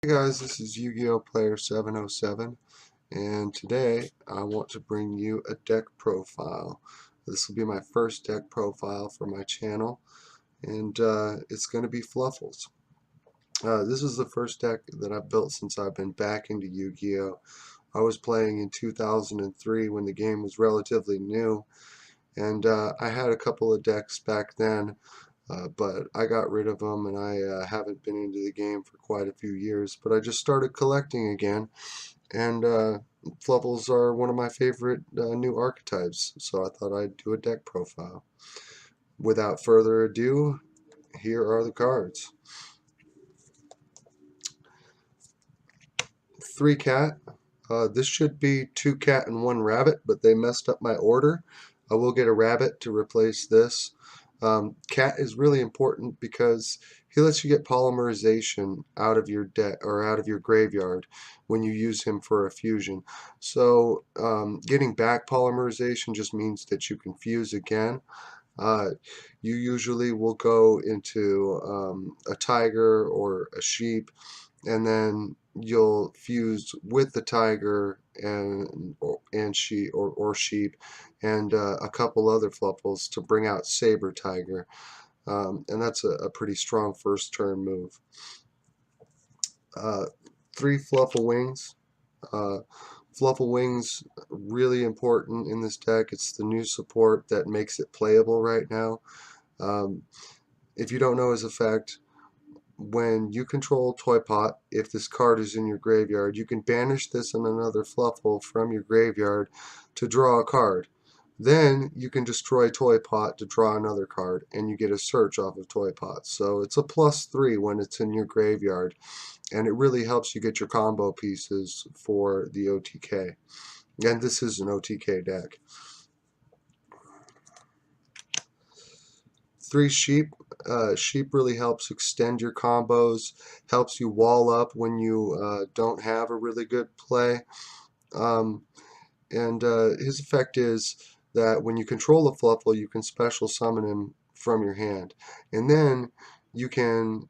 Hey guys, this is Yu-Gi-Oh! Player 707, and today I want to bring you a deck profile. This will be my first deck profile for my channel, and it's going to be Fluffals. This is the first deck that I've built since I've been back into Yu-Gi-Oh! I was playing in 2003 when the game was relatively new, and I had a couple of decks back then. But I got rid of them, and I haven't been into the game for quite a few years. But I just started collecting again, and Fluffals are one of my favorite new archetypes, so I thought I'd do a deck profile. Without further ado, here are the cards. 3 cat. This should be 2 cat and 1 rabbit, but they messed up my order. I will get a rabbit to replace this. Cat is really important because he lets you get polymerization out of your deck or out of your graveyard when you use him for a fusion. So getting back polymerization just means that you can fuse again. You usually will go into a tiger or a sheep, and then you'll fuse with the tiger and sheep and a couple other Fluffals to bring out Saber Tiger, and that's a pretty strong first turn move. 3 Fluffal Wings. Fluffal Wings, really important in this deck. It's the new support that makes it playable right now. If you don't know his effect, when you control Toy Pot, if this card is in your graveyard, you can banish this and another Fluffal from your graveyard to draw a card. Then you can destroy Toy Pot to draw another card, and you get a search off of Toy Pot. So it's a +3 when it's in your graveyard, and it really helps you get your combo pieces for the OTK. And this is an OTK deck. 3 sheep. Sheep really helps extend your combos, helps you wall up when you don't have a really good play. His effect is that when you control a Fluffal, you can special summon him from your hand. And then you can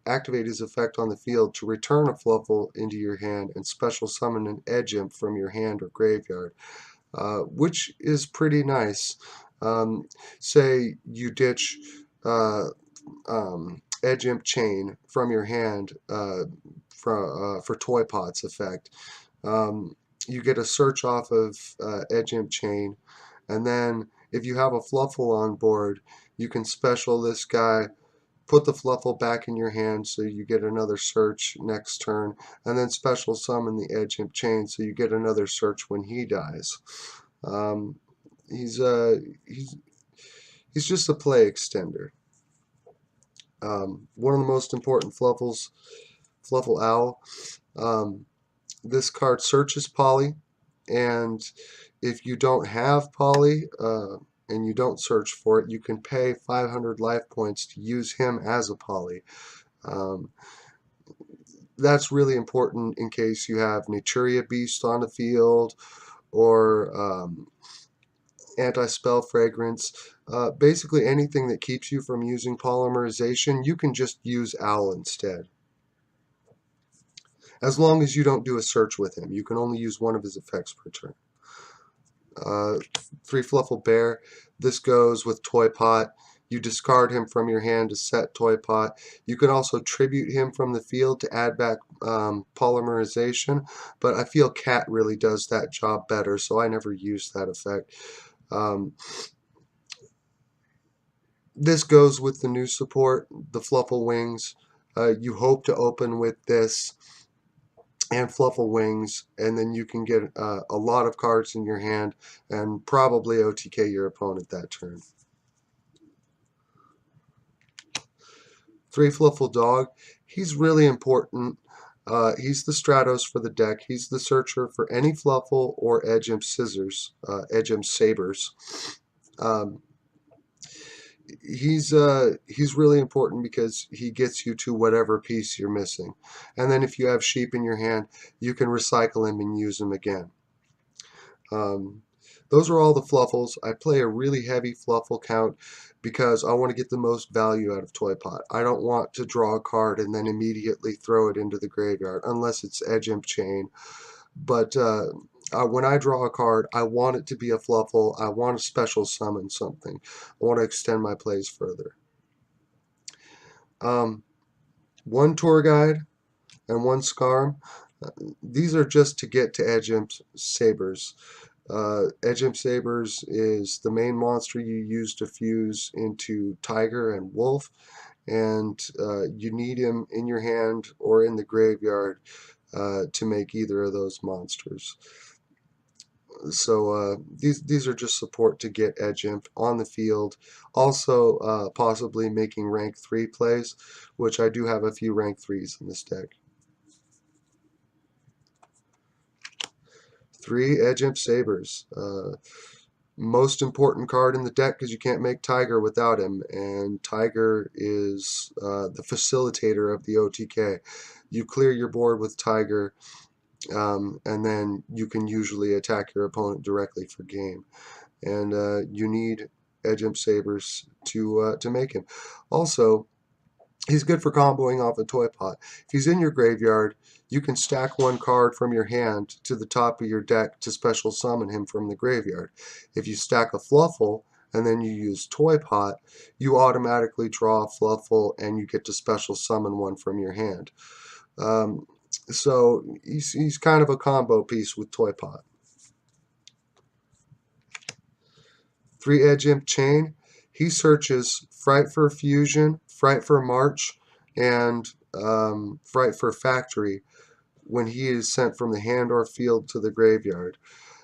activate his effect on the field to return a Fluffal into your hand and special summon an Edge Imp from your hand or graveyard, which is pretty nice. Say you ditch Edge Imp Chain from your hand for Toy Pot's effect. You get a search off of Edge Imp Chain, and then if you have a Fluffal on board, you can special this guy, put the Fluffal back in your hand so you get another search next turn, and then special summon the Edge Imp Chain so you get another search when he dies. He's just a play extender. One of the most important Fluffals, Fluffal Owl. This card searches Poly, and if you don't have Poly and you don't search for it, you can pay 500 life points to use him as a Poly. That's really important in case you have Naturia Beast on the field or Anti-Spell Fragrance. Basically anything that keeps you from using polymerization, you can just use Owl instead. As long as you don't do a search with him. You can only use one of his effects per turn. 3 Fluffal Bear. This goes with Toy Pot. You discard him from your hand to set Toy Pot. You can also tribute him from the field to add back polymerization, but I feel Cat really does that job better, so I never use that effect. This goes with the new support, the Fluffal Wings. You hope to open with this and Fluffal Wings, and then you can get a lot of cards in your hand and probably OTK your opponent that turn. 3 Fluffal Dog. He's really important. He's the Stratos for the deck. He's the searcher for any Fluffal or Edge Imp Scissors, Edge Imp Sabers. He's really important because he gets you to whatever piece you're missing. And then if you have sheep in your hand, you can recycle him and use him again. Those are all the Fluffals. I play a really heavy Fluffal count because I want to get the most value out of Toy Pot. I don't want to draw a card and then immediately throw it into the graveyard, unless it's Edge Imp Chain. But when I draw a card, I want it to be a Fluffal. I want to special summon something. I want to extend my plays further. One tour guide and one Scarm. These are just to get to Edge Imp Sabers. Edge Imp Sabers is the main monster you use to fuse into Tiger and Wolf, and you need him in your hand or in the graveyard to make either of those monsters. So these are just support to get Edge Imp on the field. Also possibly making rank 3 plays, which I do have a few rank 3s in this deck. 3 Edge Imp Sabers. Most important card in the deck because you can't make Tiger without him, and Tiger is the facilitator of the OTK. You clear your board with Tiger, and then you can usually attack your opponent directly for game. And you need Edge Imp Sabers to make him. Also, he's good for comboing off a Toy Pot. If he's in your graveyard, you can stack one card from your hand to the top of your deck to special summon him from the graveyard. If you stack a Fluffal and then you use Toy Pot, you automatically draw a Fluffal and you get to special summon one from your hand. So he's kind of a combo piece with Toy Pot. 3 Edge Imp Chain. He searches Frightfur Fusion, Frightfur March, and Frightfur Factory when he is sent from the hand or field to the graveyard.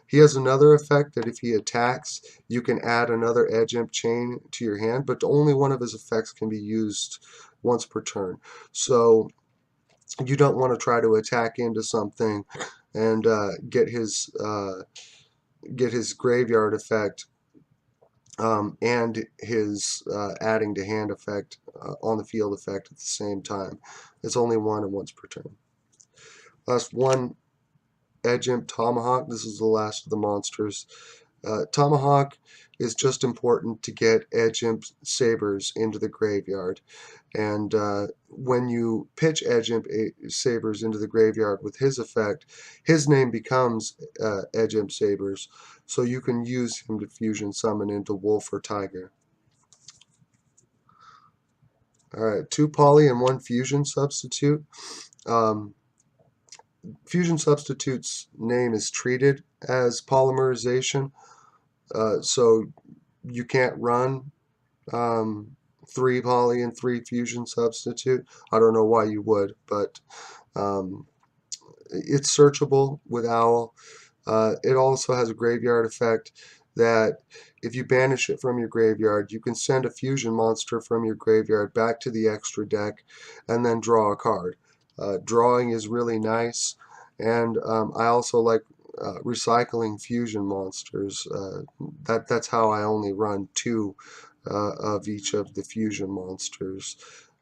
He has another effect that if he attacks, you can add another Edge Imp Chain to your hand, but only one of his effects can be used once per turn. So you don't want to try to attack into something and get his graveyard effect and his adding to hand effect on the field effect at the same time. It's only one and once per turn. Last one, Edge Imp Tomahawk. This is the last of the monsters. Tomahawk is just important to get Edge Imp Sabers into the graveyard. And when you pitch Edge Imp Sabers into the graveyard with his effect, his name becomes Edge Imp Sabers, so you can use him to fusion summon into Wolf or Tiger. Alright, 2 poly and 1 fusion substitute. Fusion substitute's name is treated as polymerization, so you can't run 3 poly and 3 fusion substitute. I don't know why you would, but it's searchable with Owl. It also has a graveyard effect that if you banish it from your graveyard, you can send a fusion monster from your graveyard back to the extra deck and then draw a card. Drawing is really nice, and I also like recycling fusion monsters. That's how I only run 2 of each of the fusion monsters,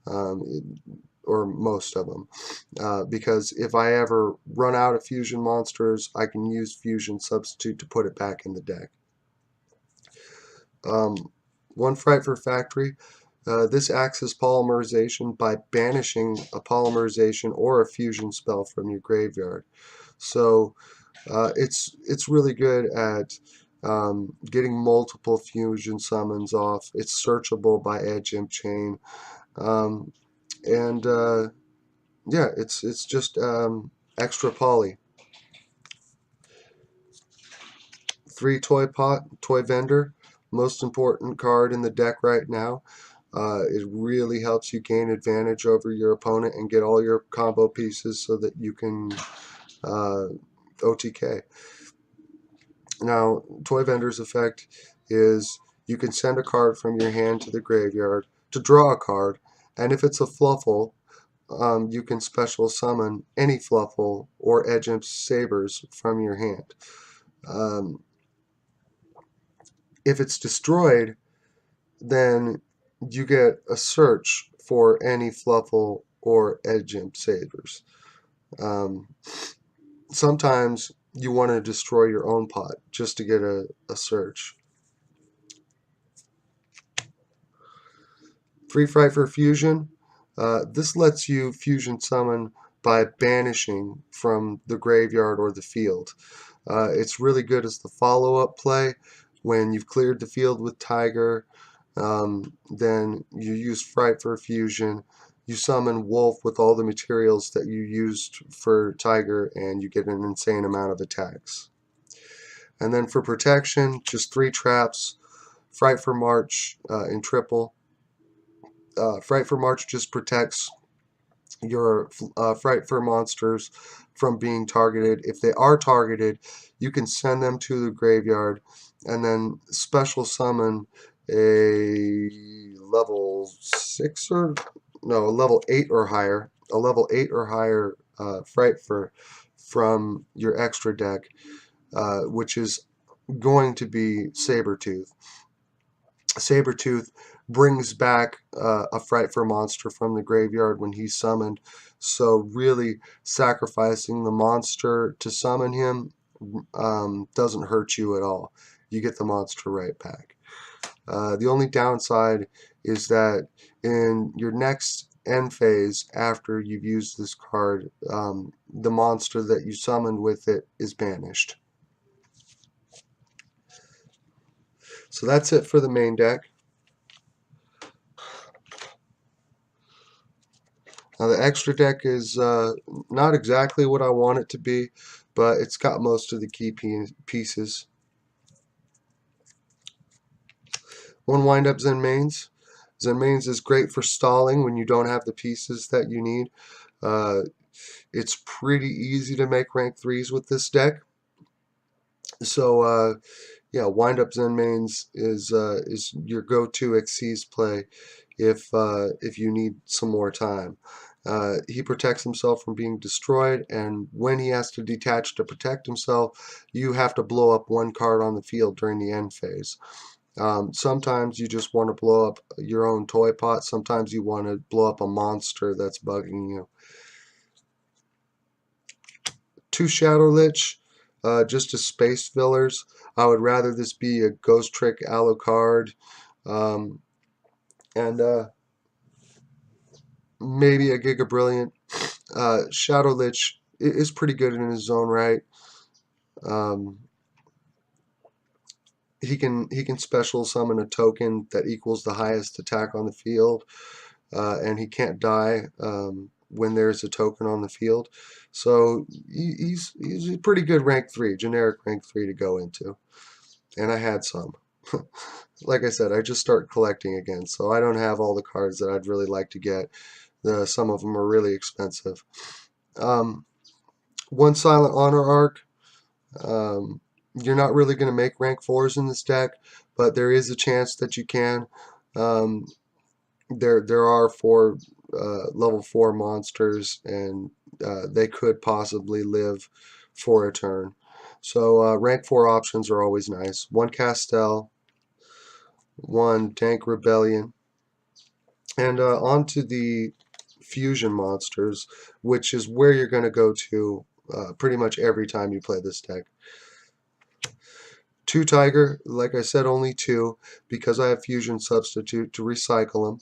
or most of them, because if I ever run out of fusion monsters, I can use fusion substitute to put it back in the deck. 1 Frightfur Factory. This acts as polymerization by banishing a polymerization or a fusion spell from your graveyard. So it's really good at getting multiple fusion summons off. It's searchable by Edge Imp Chain, and yeah, it's just extra poly. 3 Toy Vendor. Most important card in the deck right now. It really helps you gain advantage over your opponent and get all your combo pieces so that you can OTK. Now, Toy Vendor's effect is you can send a card from your hand to the graveyard to draw a card, and if it's a Fluffal, you can special summon any Fluffal or Edge Imp Sabers from your hand. If it's destroyed, then you get a search for any Fluffal or Edge Imp Sabers. Sometimes you want to destroy your own pot just to get a search. Free Frightfur Fusion. This lets you fusion summon by banishing from the graveyard or the field. It's really good as the follow-up play. When you've cleared the field with Tiger, then you use Frightfur Fusion. You summon Wolf with all the materials that you used for Tiger, and you get an insane amount of attacks. And then for protection, just 3 traps. Frightfur March in triple. Frightfur March just protects your Frightfur monsters from being targeted. If they are targeted, you can send them to the graveyard and then special summon a level 6 or no, a level 8 or higher, Frightfur from your extra deck, which is going to be Sabretooth. Sabretooth brings back a Frightfur monster from the graveyard when he's summoned, so really sacrificing the monster to summon him doesn't hurt you at all. You get the monster right back. The only downside is that in your next end phase, after you've used this card, the monster that you summoned with it is banished. So that's it for the main deck. Now the extra deck is not exactly what I want it to be, but it's got most of the key pieces. 1 wind-up Zen Mains. Zen Mains is great for stalling when you don't have the pieces that you need. It's pretty easy to make rank 3s with this deck. So yeah, wind-up Zen Mains is your go-to Xyz play if you need some more time. He protects himself from being destroyed, and when he has to detach to protect himself, you have to blow up 1 card on the field during the end phase. Sometimes you just want to blow up your own toy pot. Sometimes you want to blow up a monster that's bugging you. 2 Shadow Lich, just as space fillers. I would rather this be a Ghost Trick Alucard, and maybe a Giga Brilliant. Shadow Lich is pretty good in his own right. He can special summon a token that equals the highest attack on the field, and he can't die when there's a token on the field. So he's a pretty good rank 3, generic rank 3 to go into. And I had some. Like I said, I just start collecting again, so I don't have all the cards that I'd really like to get. Some of them are really expensive. 1 Silent Honor Arc. You're not really going to make rank 4s in this deck, but there is a chance that you can. There are 4 level 4 monsters, and they could possibly live for a turn. So rank 4 options are always nice. 1 Castel, 1 Dank Rebellion, and on to the fusion monsters, which is where you're going to go to pretty much every time you play this deck. 2 Tiger, like I said, only 2 because I have Fusion Substitute to recycle them.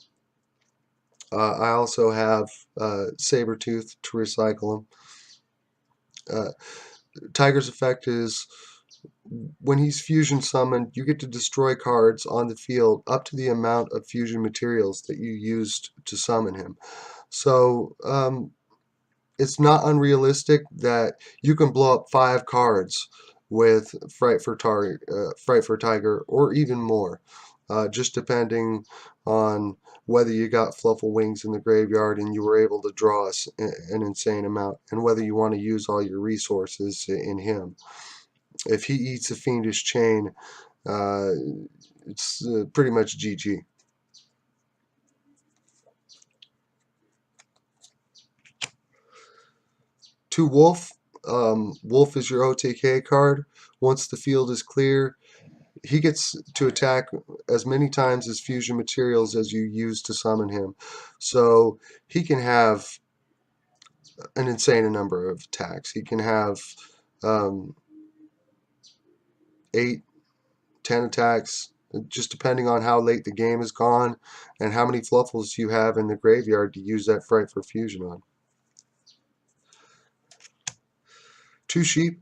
I also have Sabretooth to recycle them. Tiger's effect is when he's fusion summoned, you get to destroy cards on the field up to the amount of fusion materials that you used to summon him. So it's not unrealistic that you can blow up 5 cards with Frightfur Tiger, or even more, just depending on whether you got Fluffal Wings in the graveyard and you were able to draw an insane amount, and whether you want to use all your resources in him. If he eats a Fiendish Chain, it's pretty much GG. 2 Wolf. Wolf is your OTK card. Once the field is clear, he gets to attack as many times as fusion materials as you use to summon him. So he can have an insane number of attacks. He can have 8, 10 attacks just depending on how late the game is gone and how many Fluffals you have in the graveyard to use that Frightfur Fusion on. 2 Sheep.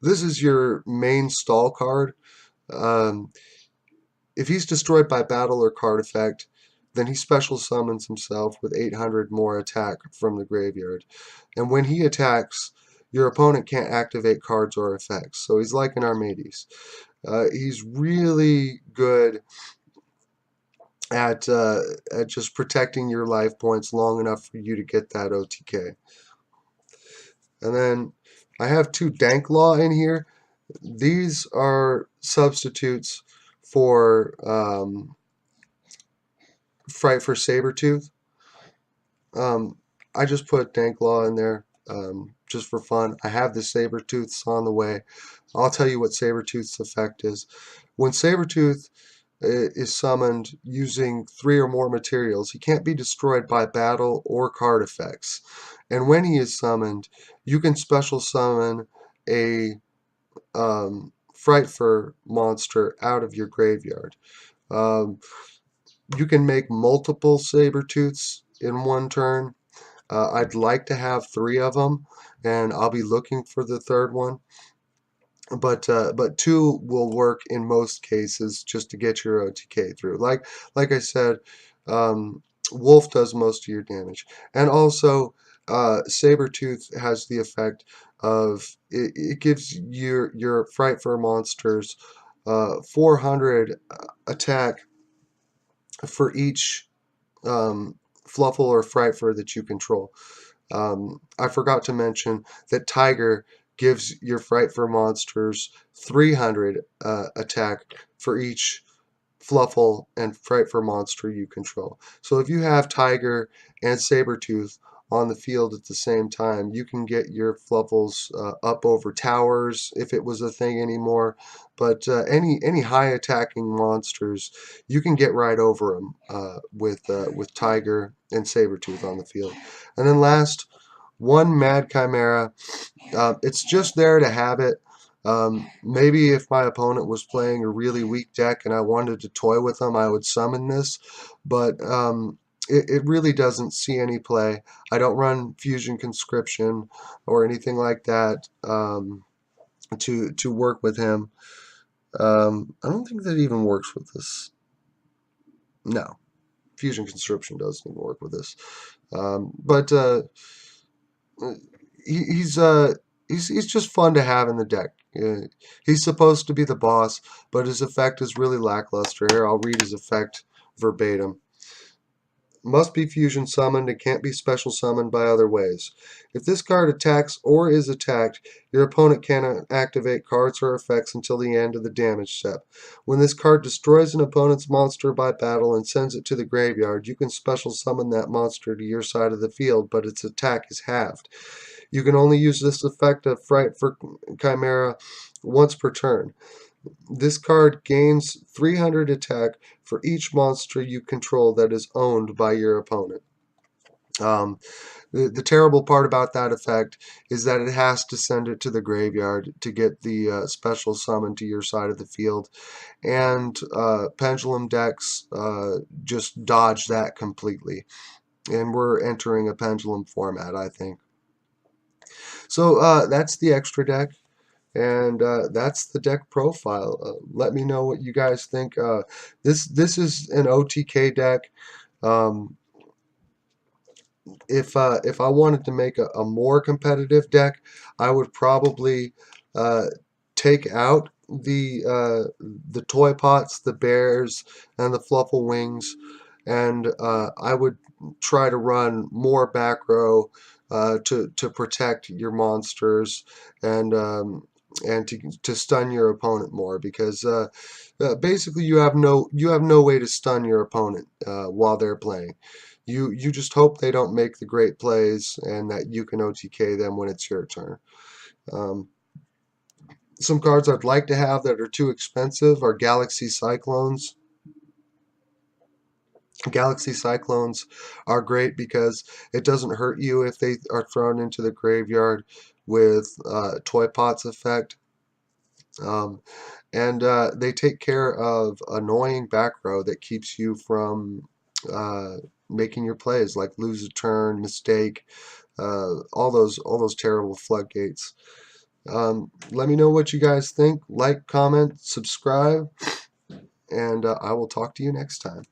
This is your main stall card. Um, if he's destroyed by battle or card effect, then he special summons himself with 800 more attack from the graveyard. And when he attacks, your opponent can't activate cards or effects. So he's like an Armades. He's really good at just protecting your life points long enough for you to get that OTK. And then I have 2 Danklaw in here. These are substitutes for Frightfur Sabretooth. I just put Danklaw in there just for fun. I have the Sabretooths on the way. I'll tell you what Sabretooth's effect is. When Sabretooth is summoned using 3 or more materials, he can't be destroyed by battle or card effects. And when he is summoned, you can special summon a Frightfur monster out of your graveyard. You can make multiple Sabretooths in one turn. I'd like to have 3 of them, and I'll be looking for the 3rd one. But 2 will work in most cases just to get your OTK through. Like I said, Wolf does most of your damage, and also Sabretooth has the effect of it gives your Frightfur monsters 400 attack for each Fluffal or Frightfur that you control. I forgot to mention that Tiger gives your Frightfur monsters 300 attack for each Fluffal and Frightfur monster you control. So if you have Tiger and Sabretooth on the field at the same time, you can get your Fluffals up over towers if it was a thing anymore. But any high attacking monsters, you can get right over them with Tiger and Sabretooth on the field. And then last, 1 Mad Chimera. It's just there to have it. Maybe if my opponent was playing a really weak deck and I wanted to toy with them, I would summon this, but it really doesn't see any play. I don't run Fusion Conscription or anything like that to work with him. I don't think that even works with this. No, Fusion Conscription doesn't even work with this. But he's just fun to have in the deck. He's supposed to be the boss, but his effect is really lackluster. Here, I'll read his effect verbatim. Must be fusion summoned and can't be special summoned by other ways. If this card attacks or is attacked, your opponent cannot activate cards or effects until the end of the damage step. When this card destroys an opponent's monster by battle and sends it to the graveyard, you can special summon that monster to your side of the field, but its attack is halved. You can only use this effect of Frightfur Chimera once per turn. This card gains 300 attack for each monster you control that is owned by your opponent. The terrible part about that effect is that it has to send it to the graveyard to get the special summon to your side of the field, and Pendulum decks just dodge that completely, and we're entering a Pendulum format, I think. So that's the extra deck, and that's the deck profile. Let me know what you guys think. This is an OTK deck. If I wanted to make a more competitive deck, I would probably take out the toy pots, the bears, and the Fluffal wings, and I would try to run more back row to protect your monsters and to stun your opponent more, because basically you have no way to stun your opponent while they're playing. You just hope they don't make the great plays and that you can OTK them when it's your turn. Some cards I'd like to have that are too expensive are Galaxy Cyclones. Galaxy Cyclones are great because it doesn't hurt you if they are thrown into the graveyard with Toy Pot's effect. Um, and they take care of annoying back row that keeps you from making your plays, like lose a turn, mistake, all those terrible floodgates. Let me know what you guys think. Like, comment, subscribe, and I will talk to you next time.